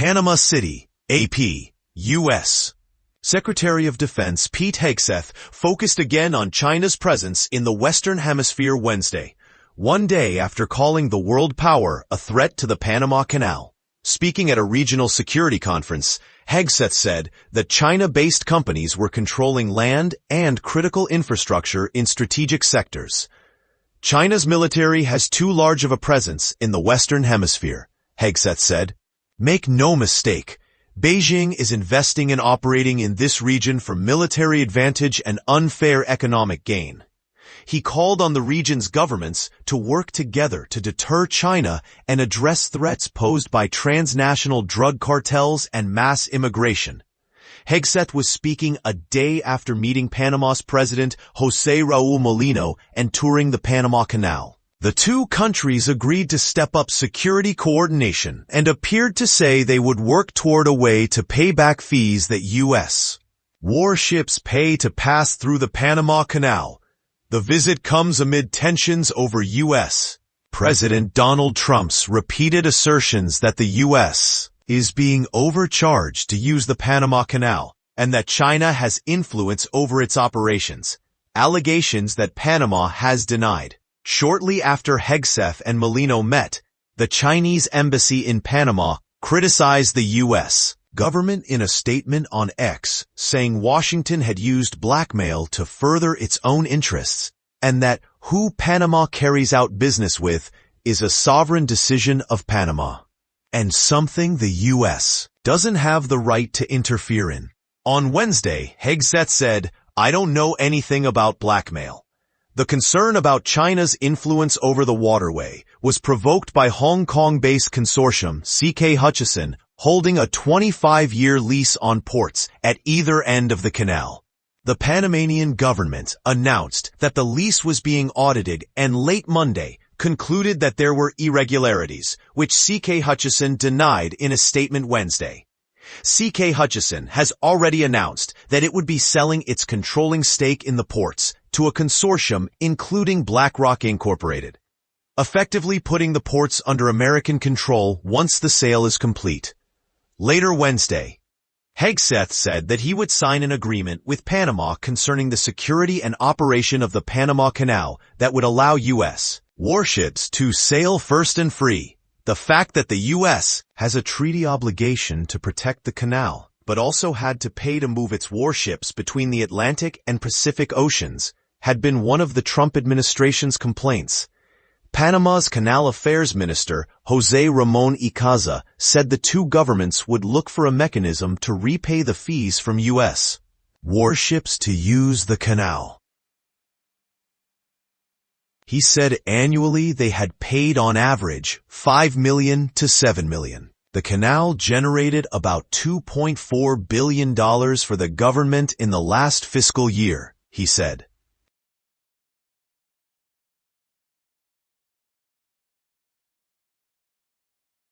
Panama City, AP, U.S. Secretary of Defense Pete Hegseth focused again on China's presence in the Western Hemisphere Wednesday, one day after calling the world power a threat to the Panama Canal. Speaking at a regional security conference, Hegseth said that China-based companies were controlling land and critical infrastructure in strategic sectors. China's military has too large of a presence in the Western Hemisphere, Hegseth said. Make no mistake, Beijing is investing in operating in this region for military advantage and unfair economic gain. He called on the region's governments to work together to deter China and address threats posed by transnational drug cartels and mass immigration. Hegseth was speaking a day after meeting Panama's president, José Raúl Mulino, and touring the Panama Canal. The two countries agreed to step up security coordination and appeared to say they would work toward a way to pay back fees that U.S. warships pay to pass through the Panama Canal. The visit comes amid tensions over U.S. President Donald Trump's repeated assertions that the U.S. is being overcharged to use the Panama Canal and that China has influence over its operations, allegations that Panama has denied. Shortly after Hegseth and Mulino met, the Chinese embassy in Panama criticized the U.S. government in a statement on X, saying Washington had used blackmail to further its own interests, and that who Panama carries out business with is a sovereign decision of Panama, and something the U.S. doesn't have the right to interfere in. On Wednesday, Hegseth said, "I don't know anything about blackmail." The concern about China's influence over the waterway was provoked by Hong Kong-based consortium CK Hutchison holding a 25-year lease on ports at either end of the canal. The Panamanian government announced that the lease was being audited and late Monday concluded that there were irregularities, which CK Hutchison denied in a statement Wednesday. CK Hutchison has already announced that it would be selling its controlling stake in the ports to a consortium including BlackRock Incorporated, effectively putting the ports under American control once the sale is complete. Later Wednesday, Hegseth said that he would sign an agreement with Panama concerning the security and operation of the Panama Canal that would allow U.S. warships to sail first and free. The fact that the U.S. has a treaty obligation to protect the canal, but also had to pay to move its warships between the Atlantic and Pacific Oceans, had been one of the Trump administration's complaints. Panama's Canal Affairs Minister, José Ramón Icaza, said the two governments would look for a mechanism to repay the fees from U.S. warships to use the canal. He said annually they had paid on average $5 million to $7 million. The canal generated about $2.4 billion for the government in the last fiscal year, he said.